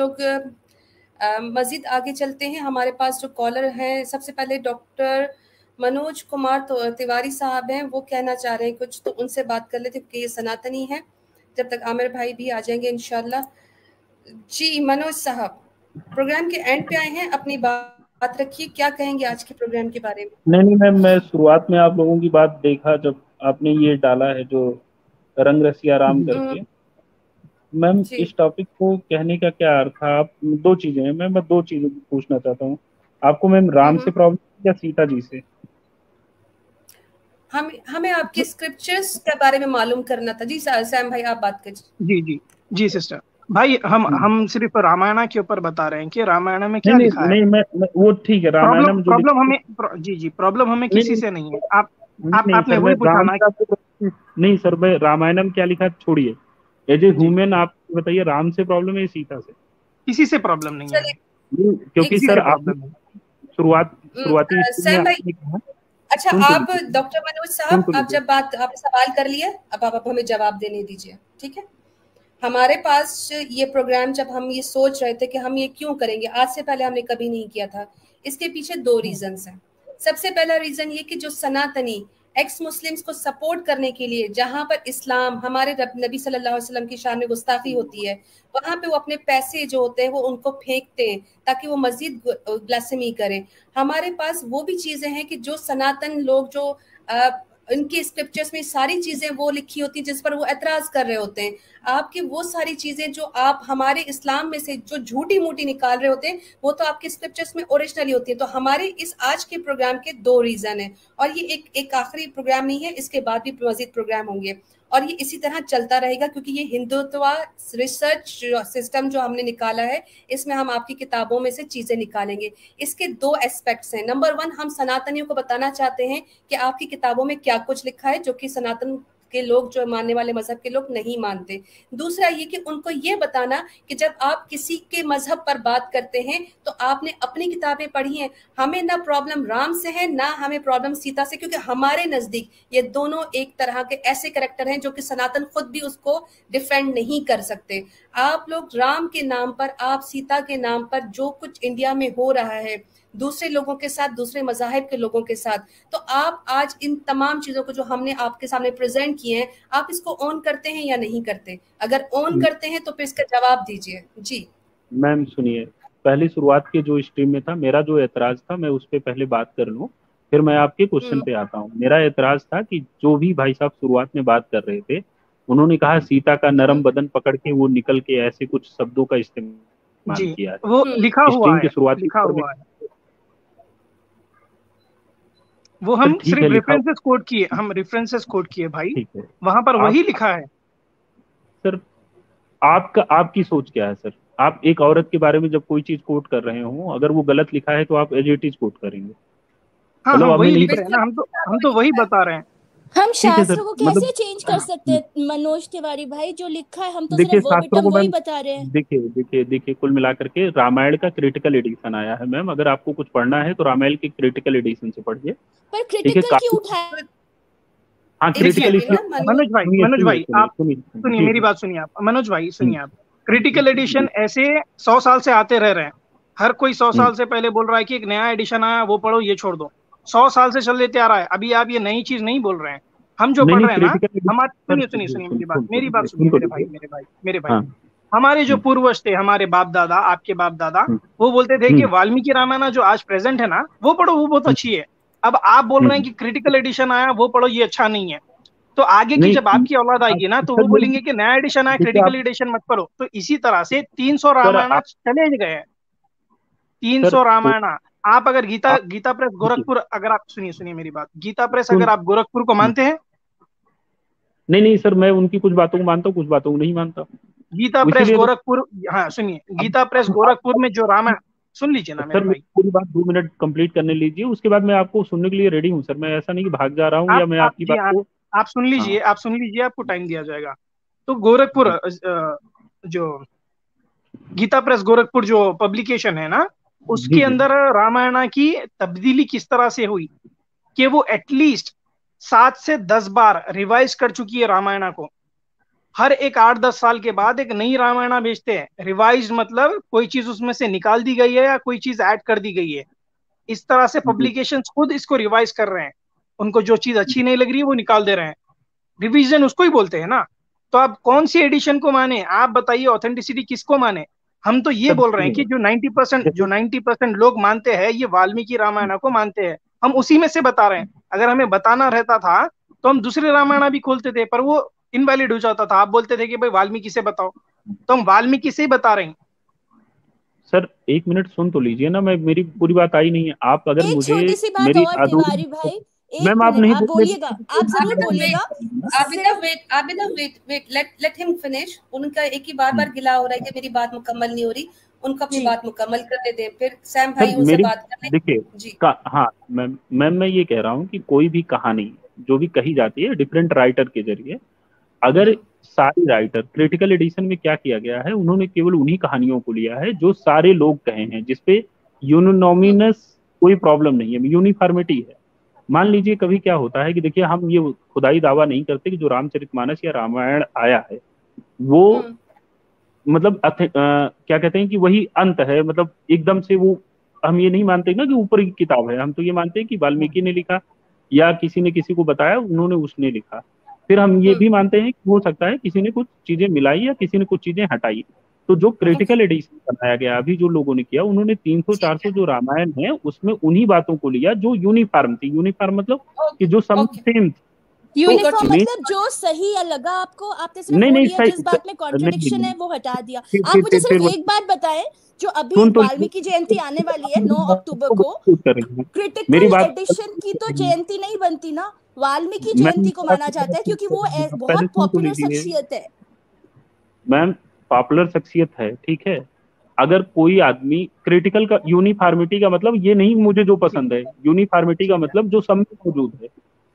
लोग मजीद आगे चलते हैं। हमारे पास जो कॉलर हैं, सबसे पहले डॉक्टर मनोज कुमार तिवारी साहब हैं, वो कहना चाह रहे हैं कुछ, तो उनसे बात कर लेते क्योंकि ये सनातनी है। जब तक आमिर भाई भी आ जाएंगे इंशाल्लाह। जी मनोज साहब, प्रोग्राम के एंड पे आए हैं, अपनी बात रखिए, क्या कहेंगे आज के प्रोग्राम के बारे में? नहीं मैम, मैं शुरुआत में आप लोगों की बात देखा जब आपने ये डाला है जो रंग रसिया राम करके। मैम जी इस टॉपिक को कहने का क्या अर्थ था? आप दो चीजें हैं मैम, मैं दो चीजें पूछना चाहता हूँ आपको मैम। राम से प्रॉब्लम या सीता जी से? हमें आपके स्क्रिप्चर्स के बारे में मालूम करना था। जी सैम भाई, आप बात कीजिए। जी जी जी सिस्टर भाई, हम सिर्फ रामायण के ऊपर बता रहे हैं कि रामायण में क्या नहीं लिखा है। नहीं, मैं वो ठीक है, रामायण में जो प्रॉब्लम हमें जी जी प्रॉब्लम हमें नहीं किसी से नहीं है। नहीं आपने सर, मैं वही पूछा राम ना। से आपको नहीं सर, मैं रामायणम क्या लिखा छोड़िए, एज ए जी, ह्यूमन आप बताइए, राम से प्रॉब्लम है सीता से? किसी से प्रॉब्लम नहीं है। चलिए, क्योंकि किसी सर से आप प्रॉब्लम नहीं शुरुआती स्टेज में सैम भाई, आपने कहा। अच्छा सुन तो आप लीजिए, डॉक्टर मनोज सुन साहब, तो आप लीजिए। जब बात, आपने सवाल कर लिया, अब आप हमें जवाब देने दीजिए, ठीक है? हमारे पास ये प्रोग्राम, जब हम ये सोच रहे थे कि हम ये क्यों करेंगे, आज से पहले हमने कभी नहीं किया था, इसके पीछे दो रीजंस हैं। सबसे पहला रीजन ये कि जो सनातनी एक्स मुस्लिम्स को सपोर्ट करने के लिए, जहां पर इस्लाम, हमारे नबी सल्लल्लाहु अलैहि वसल्लम की शान में गुस्ताखी होती है, वहां पे वो अपने पैसे जो होते हैं वो उनको फेंकते हैं ताकि वो मजीद ब्लास्फेमी करें। हमारे पास वो भी चीजें हैं कि जो सनातन लोग, जो इनके स्क्रिप्चर्स में सारी चीजें वो लिखी होती हैं जिस पर वो एतराज कर रहे होते हैं। आपकी वो सारी चीजें जो आप हमारे इस्लाम में से जो झूठी मूठी निकाल रहे होते हैं, वो तो आपके स्क्रिप्चर्स में ओरिजिनली होती है। तो हमारे इस आज के प्रोग्राम के दो रीजन है, और ये एक आखिरी प्रोग्राम नहीं है, इसके बाद भी मजीद प्रोग्राम होंगे, और ये इसी तरह चलता रहेगा, क्योंकि ये हिंदुत्व रिसर्च सिस्टम जो हमने निकाला है, इसमें हम आपकी किताबों में से चीजें निकालेंगे। इसके दो एस्पेक्ट्स हैं। नंबर वन, हम सनातनियों को बताना चाहते हैं कि आपकी किताबों में क्या कुछ लिखा है जो कि सनातन के लोग, जो मानने वाले मजहब के लोग नहीं मानते। दूसरा ये कि उनको ये बताना कि जब आप किसी के मजहब पर बात करते हैं तो आपने अपनी किताबें पढ़ी हैं। हमें ना प्रॉब्लम राम से है, ना हमें प्रॉब्लम सीता से, क्योंकि हमारे नजदीक ये दोनों एक तरह के ऐसे कैरेक्टर हैं जो कि सनातन खुद भी उसको डिफेंड नहीं कर सकते। आप लोग राम के नाम पर, आप सीता के नाम पर जो कुछ इंडिया में हो रहा है दूसरे लोगों के साथ, दूसरे मजाहिब के लोगों के साथ, तो आप आज इन तमाम चीजों को जो हमने आपके सामने प्रेजेंट किए हैं, आप इसको ऑन करते हैं या नहीं करते? अगर ऑन करते हैं तो फिर इसका जवाब दीजिए। जी मैम सुनिए, पहली शुरुआत के जो स्ट्रीम में था, मेरा जो एतराज था, मैं उस पर पहले बात कर लूँ, फिर मैं आपके क्वेश्चन पे आता हूँ। मेरा एतराज था कि जो भी भाई साहब शुरुआत में बात कर रहे थे, उन्होंने कहा सीता का नरम बदन पकड़ के वो निकल के, ऐसे कुछ शब्दों का इस्तेमाल जी, किया है वो लिखा हुआ स्ट्रीम के है, शुरुआती लिखा ऊपर में। हुआ है। वो सर हम ठीक सिर्फ है, लिखा रेफरेंसेस कोट किए, हम रेफरेंसेस कोट किए भाई, ठीक है। वहां पर आप वही लिखा है। सर, आपकी सोच क्या है सर? आप एक औरत के बारे में जब कोई चीज कोट कर रहे हो, अगर वो गलत लिखा है तो आप एज इट इज कोट करेंगे? हाँ, मतलब हम हमें वही नहीं लिख रहे हैं पता। ना, हम तो वही बता रहे हैं। हम ठीक है सर, शास्त्रों को मतलब कैसे चेंज कर सकते हैं मनोज तिवारी भाई? जो लिखा है हम तो देखिए सिर्फ शास्त्रों वर्बेटम को वही मैम, बता रहे हैं। देखिए कुल मिलाकर के रामायण का क्रिटिकल एडिशन आया है मैम। अगर आपको कुछ पढ़ना है तो रामायण के क्रिटिकल एडिशन से पढ़िए। पर ठीक है, क्रिटिकल क्यों काफी। उठाया? हाँ, एक क्रिटिकल सेकंड इसलिए। ना मनोज। मनोज भाई, सुनिए मनोज सुनिए भाई, सुनिए आप सुनिए सुनिए, जी मेरी जी। बात सुनिए आप। मनोज भाई हम्म, सुनिए आप, क्रिटिकल जी एडिशन ऐसे 100 साल से आते रह रहे हैं। हर कोई 100 साल हम्म, से पहले बोल रहा है कि एक नया एडिशन आया, वो पढ़ो, ये छोड़ दो। 100 साल से चल लेते आ रहा है, अभी आप ये नई चीज नहीं बोल रहे हैं। हम जो नहीं पढ़ नहीं, रहे हैं ना, क्रिटिकल हम सर सुनिए सुनिए सुनिए, मेरी बात, सुन तो मेरी बात लीजिए, सुनिए सुन तो मेरे भाई, लीजिए। मेरे भाई, मेरे भाई। हाँ। हमारे जो हम्म, पूर्वज थे, हमारे बाप दादा, आपके बाप दादा, हम्म, वो बोलते थे कि हम्म, वाल्मीकि रामायण जो आज प्रेजेंट है ना, वो पढ़ो, वो बहुत हम्म, अच्छी है। अब आप बोल रहे हैं हम्म। कि क्रिटिकल एडिशन आया, वो पढ़ो, ये अच्छा नहीं है। तो आगे की जब नहीं, आपकी औलाद आएगी ना, तो सर वो मेरी, बोलेंगे कि नया एडिशन आया, देखिए क्रिटिकल आप, एडिशन मत पढ़ो। तो इसी तरह से 300 सर रामायण आप, चले गए हैं। सर 300 रामायण। आप अगर गीता आप गीता प्रेस देखिए, गोरखपुर, अगर आप सुनिए सुनिए मेरी बात, गीता प्रेस सुन अगर आप गोरखपुर को मानते हैं, नहीं नहीं सर, मैं उनकी कुछ बातों को मानता हूँ, कुछ बातों को नहीं मानता। गीता प्रेस इसीलिए तो गोरखपुर, हाँ सुनिए, अब गीता प्रेस गोरखपुर अब में जो रामायण, सुन लीजिए ना मेरे सर भाई। मेरी पूरी बात 2 मिनट कंप्लीट करने लीजिए, उसके बाद मैं आपको सुनने के लिए रेडी हूँ सर। मैं ऐसा नहीं कि भाग जा रहा हूँ या मैं आप आपकी जी बात हाँ, को। आप सुन लीजिए, हाँ आप सुन लीजिए, आपको टाइम दिया जाएगा। तो गोरखपुर जी। जो गीता प्रेस गोरखपुर जो पब्लिकेशन है ना, जी उसके जी। अंदर रामायण की तब्दीली किस तरह से हुई कि वो एटलीस्ट 7 से 10 बार रिवाइज कर चुकी है रामायण को। हर एक 8-10 साल के बाद एक नई रामायणा भेजते हैं। रिवाइज मतलब कोई चीज उसमें से निकाल दी गई है या कोई चीज ऐड कर दी गई है। इस तरह से पब्लिकेशन खुद इसको रिवाइज कर रहे हैं। उनको जो चीज अच्छी नहीं लग रही है वो निकाल दे रहे हैं। रिवीजन उसको ही बोलते हैं ना। तो आप कौन सी एडिशन को माने? आप बताइए, ऑथेंटिसिटी किसको माने? हम तो ये बोल रहे हैं कि जो 90% लोग मानते हैं ये वाल्मीकि रामायण को मानते हैं, हम उसी में से बता रहे हैं। अगर हमें बताना रहता था तो हम दूसरे रामायण भी खोलते थे, पर वो इनवैलिड हो जाता था। आप बोलते थे कि भाई वाल्मीकि से बताओ, तो हम वाल्मीकि से ही बता रहे हैं। सर 1 मिनट सुन तो लीजिए ना, मैं मेरी पूरी बात आई नहीं है। आप अगर एक मुझे छोटी सी बात मेरी और अधूरी, तिवारी भाई, मैम एक आप मिनट नहीं आप बोलने बोलिएगा, आप जरूर Abhinav, बोलिएगा। wait. Let him finish. उनका एक ही बार गिला हो रहा है कि मेरी बात मुकम्मल नहीं हो रही। उनको अपनी जी बात मुकम्मल करने दें, फिर सैम सर भाई उनसे मेरी बात कर लें। देखिए जी हाँ मैम मैं ये कह रहा हूँ कि कोई भी कहानी जो भी कही जाती है डिफरेंट राइटर के जरिए, अगर सारी राइटर, क्रिटिकल एडिशन में क्या किया गया है, उन्होंने केवल उन्हीं कहानियों को लिया है जो सारे लोग कहे हैं, जिसपे यूनोनोमिनस कोई प्रॉब्लम नहीं है, यूनिफॉर्मिटी है। मान लीजिए कभी क्या होता है कि देखिए हम ये खुदाई दावा नहीं करते कि जो रामचरितमानस या रामायण आया है वो मतलब क्या कहते हैं कि वही अंत है, मतलब एकदम से वो, हम ये नहीं मानते ना कि ऊपर की किताब है। हम तो ये मानते हैं कि वाल्मीकि ने लिखा या किसी ने किसी को बताया, उन्होंने उसने लिखा। फिर हम ये भी मानते हैं कि हो सकता है किसी ने कुछ चीजें मिलाई या किसी ने कुछ चीजें हटाई। तो जो क्रिटिकल एडिशन बनाया गया अभी जो लोगों ने किया, उन्होंने 300-400 जो रामायण है उसमें उन्हीं बातों को लिया जो यूनिफॉर्म थी। यूनिफॉर्म मतलब कि जो सब सेम। यूनिफॉर्म मतलब जो सही या लगा आपको, आपने सिर्फ वो लिया, जिस बात में कॉन्ट्रडिक्शन है वो हटा दिया। आप मुझे सिर्फ एक बात बताएं, जो अभी वाल्मीकि जयंती आने वाली है 9 अक्टूबर को, क्रिटिकल एडिशन की तो जयंती नहीं बनती ना, वाल्मीकि जयंती को माना जाता है क्योंकि वो बहुत पॉपुलर शख्सियत है। मैम पॉपुलर शख्सियत है, ठीक है। अगर कोई आदमी क्रिटिकल का, यूनिफॉर्मिटी का मतलब ये नहीं मुझे जो पसंद है, यूनिफॉर्मिटी का मतलब जो सब में मौजूद है,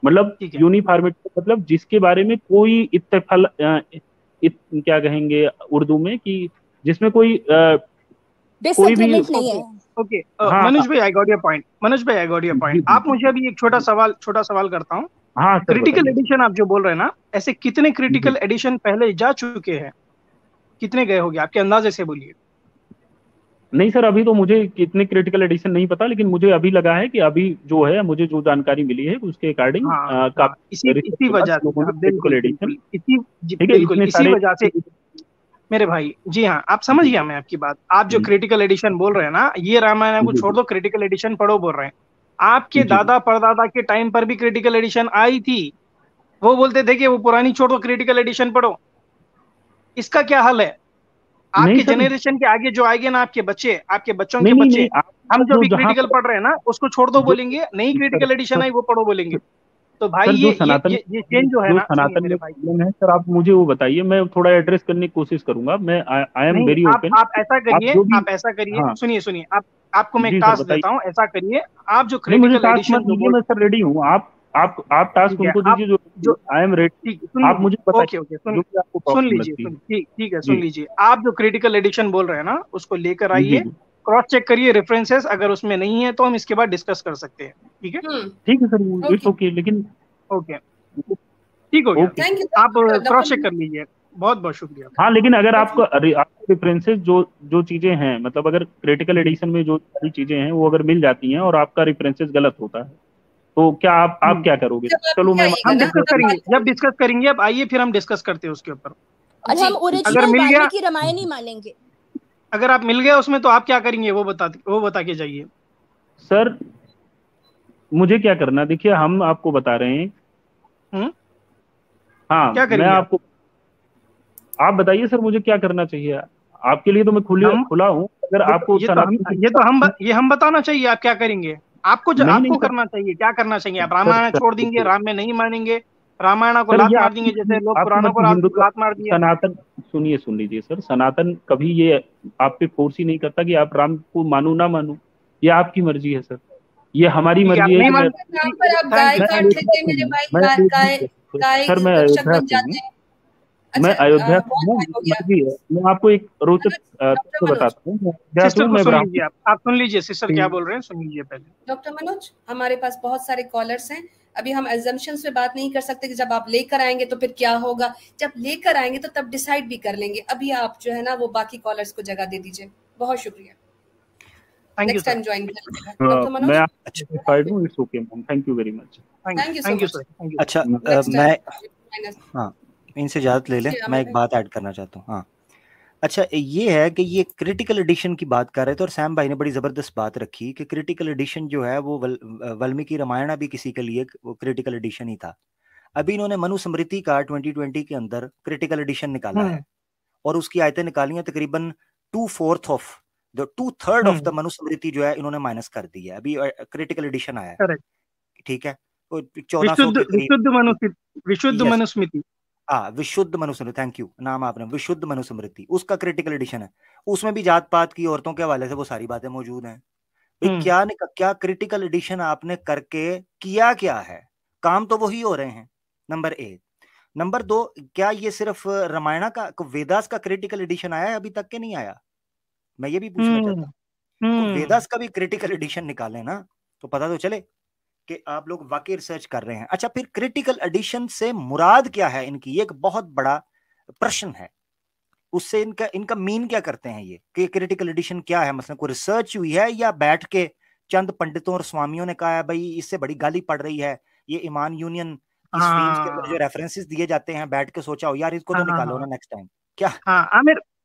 मतलब यूनिफॉर्मिटी का मतलब जिसके बारे में कोई इत्तेफाक क्या कहेंगे उर्दू में, कि जिसमें कोई कोई भी नहीं है। ओके मनोज भाई, I got your point. Manoj भाई, आई गॉट योर पॉइंट। आप मुझे अभी एक छोटा सवाल करता हूँ। हाँ, क्रिटिकल एडिशन आप जो बोल रहे हैं ना, ऐसे कितने क्रिटिकल एडिशन पहले जा चुके हैं? कितने गए होंगे आपके अंदाजे से, बोलिए। नहीं सर, अभी तो मुझे कितने क्रिटिकल एडिशन नहीं पता, लेकिन मुझे अभी लगा है कि अभी जो है, मुझे जो जानकारी मिली है उसके अकॉर्डिंग इसी वजह से मेरे भाई, जी हाँ, आप समझ गया मैं आपकी बात। आप जो क्रिटिकल एडिशन बोल रहे हैं ना, ये रामायण को छोड़ दो, क्रिटिकल एडिशन पढ़ो बोल रहे हैं। आपके दादा परदादा के टाइम पर भी क्रिटिकल एडिशन आई थी, वो बोलते थे कि वो पुरानी छोड़ दो, क्रिटिकल एडिशन पढ़ो। इसका क्या हल है? आपके जनरेशन के आगे जो आएंगे ना, आपके बच्चे, आपके बच्चों के बच्चे, हम जो भी क्रिटिकल पढ़ रहे हैं ना उसको छोड़ दो बोलेंगे, नई क्रिटिकल एडिशन आई वो पढ़ो बोलेंगे। तो भाई ये चेंज जो है ना, सनातन में प्रॉब्लम है सर, आप मुझे वो बताइए, मैं थोड़ा एड्रेस करने की कोशिश करूंगा। मैं आई एम वेरी ओपन। आप ऐसा करिए, सुनिए, आपको मैं टास्क देता हूँ, ऐसा करिए, आप जो क्रिटिकल एडिशन, मैं सर रेडी हूँ, आप टास्क उनको दीजिए जो आई एम रेडी। आप मुझे बताइए, सुन लीजिए, ठीक है, सुन लीजिए। आप जो क्रिटिकल एडिशन बोल रहे हैं ना, उसको लेकर आइए, क्रॉस चेक करिए रेफरेंसेस, अगर उसमें नहीं है तो हम इसके बाद डिस्कस कर सकते हैं। ठीक है सर, इट्स ओके, लेकिन ओके ठीक हो गया, आप क्रॉस चेक कर लीजिए। बहुत बहुत शुक्रिया। हाँ, लेकिन अगर आपको रेफरेंसेस जो चीजें हैं, मतलब अगर क्रिटिकल एडिशन में जो सारी चीजें हैं वो अगर मिल जाती हैं और आपका रेफरेंसेस गलत होता है, तो क्या आप क्या करोगे? चलो मैं, हम डिस्कस करेंगे, जब डिस्कस करेंगे अब आइए फिर हम डिस्कस करते हैं उसके ऊपर। और हम ओरिजिनल वाल्मीकि रामायण ही मानेंगे। अगर आप मिल गया उसमें तो आप क्या करेंगे वो बता के जाइए। सर मुझे क्या करना, देखिए हम आपको बता रहे हैं। हाँ, क्या करेंगे? मैं आपको, आप बताइए सर मुझे क्या करना चाहिए? आपके लिए तो मैं खुला हूँ। अगर आपको ये हम बताना चाहिए आप क्या करेंगे, आपको करना चाहिए, क्या करना चाहिए? आप रामायण छोड़ देंगे, राम में नहीं मानेंगे, रामायण को लात मार देंगे जैसे लोग पुराणों को लात मार दिए। सनातन, सुन लीजिए सर, सनातन कभी ये आप पे फोर्स ही नहीं करता कि आप राम को मानो ना मानो, ये आपकी मर्जी है सर, ये हमारी मर्जी है। मैं अयोध्या मर्जी है। मैं आपको एक रोचक तथ्य बताता हूँ। आप सुन लीजिए सिस्टर क्या बोल रहे हैं, सुन लीजिए पहले। डॉक्टर मनोज, हमारे पास बहुत सारे कॉलर्स हैं, अभी हम एजम्पशंस पे बात नहीं कर सकते कि जब आप लेकर आएंगे तो फिर क्या होगा, जब लेकर आएंगे तो तब डिसाइड भी कर लेंगे। अभी आप जो है ना वो बाकी कॉलर्स को जगह दे दीजिए। बहुत शुक्रिया, नेक्स्ट टाइम ज्वाइन करिएगा। डॉक्टर मनोज, मैं सैटिस्फाइड हूं, it's okay ma'am, thank you very much. Thank you so much. अच्छा मैं इनसे इजाजत ले लें, मैं एक बात ऐड करना चाहता हूँ। हाँ अच्छा, ये है कि ये क्रिटिकल एडिशन की बात कर रहे थे और सैम भाई ने बड़ी जबरदस्त बात रखी कि क्रिटिकल एडिशन जो है वो वाल्मीकि रामायण भी किसी के लिए वो क्रिटिकल एडिशन ही था। अभी इन्होंने मनुस्मृति का 2020 के अंदर क्रिटिकल एडिशन निकाला है और उसकी आयतें निकाली हैं, तकरीबन 2/4 of the 2/3 of the Manusmriti जो है इन्होंने माइनस कर दी है। अभी क्रिटिकल एडिशन आया है, ठीक है, 1400 विशुद्ध मनुस्मृति, विशुद्ध मनुस्मृति, थैंक यू, नाम आपने विशुद्ध मनुस्मृति, उसका क्रिटिकल एडिशन है। उसमें भी जात पात की, औरतों के हवाले से वो सारी बातें मौजूद हैं। भाई क्या क्रिटिकल एडिशन आपने करके किया क्या है? काम तो वही हो रहे हैं, नंबर 1। नंबर 2, क्या ये सिर्फ रामायण का वेदास का क्रिटिकल एडिशन आया है? अभी तक के नहीं आया। मैं ये भी पूछना चाहता हूँ, तो वेदास का भी क्रिटिकल एडिशन निकाले ना, तो पता तो चले कि आप लोग वाकई रिसर्च कर रहे हैं। अच्छा, फिर क्रिटिकल एडिशन से मुराद क्या है इनकी? ये एक बहुत बड़ा प्रश्न है। उससे इनका मीन क्या करते हैं ये कि क्रिटिकल एडिशन क्या है? मतलब कोई रिसर्च हुई है या बैठ के चंद पंडितों और स्वामियों ने कहा है भाई इससे बड़ी गाली पड़ रही है, ये ईमान यूनियन की स्ट्रीम्स के अंदर जो रेफरेंसेस दिए जाते हैं, बैठ के सोचा हो यार इसको तो निकालो ना नेक्स्ट टाइम? क्या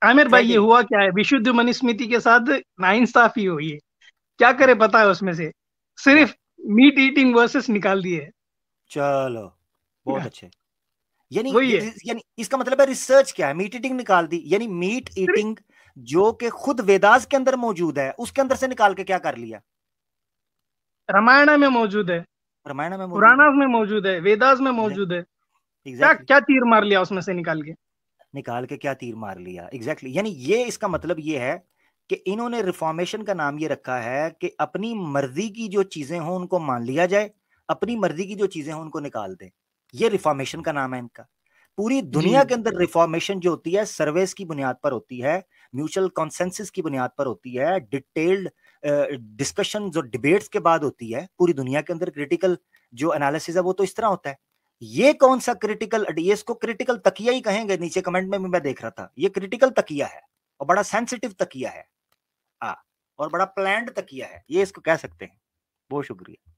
आमिर भाई, ये हुआ क्या है? विशुद्ध मनुस्मृति के साथ नाइंसाफी हुई है। क्या करे पता है? उसमें से सिर्फ मीट ईटिंग वर्सेस निकाल दिए। चलो बहुत अच्छे। यानी इसका मतलब है रिसर्च क्या है? मीट ईटिंग निकाल दी, यानी मीट ईटिंग जो कि खुद वेदास के अंदर मौजूद है उसके अंदर से निकाल के क्या कर लिया? रामायण में मौजूद है, रामायण में, पुराण में मौजूद है, वेदास में मौजूद है। क्या तीर मार लिया उसमें से निकाल के क्या तीर मार लिया? एग्जैक्टली। यानी ये इसका मतलब ये है कि इन्होंने रिफॉर्मेशन का नाम ये रखा है कि अपनी मर्जी की जो चीजें हों उनको मान लिया जाए, अपनी मर्जी की जो चीजें हों उनको निकाल दे। ये रिफॉर्मेशन का नाम है इनका। पूरी दुनिया के अंदर रिफॉर्मेशन जो होती है सर्वेस की बुनियाद पर होती है, म्यूचुअल कॉन्सेंसस की बुनियाद पर होती है, डिटेल्ड डिस्कशन जो डिबेट्स के बाद होती है। पूरी दुनिया के अंदर क्रिटिकल जो एनालिसिस है वो तो इस तरह होता है। ये कौन सा क्रिटिकल, ये इसको क्रिटिकल तकिया ही कहेंगे। नीचे कमेंट में भी मैं देख रहा था, ये क्रिटिकल तकिया है और बड़ा सेंसिटिव तकिया है और बड़ा प्लान्ड तकिया है, ये इसको कह सकते हैं। बहुत शुक्रिया।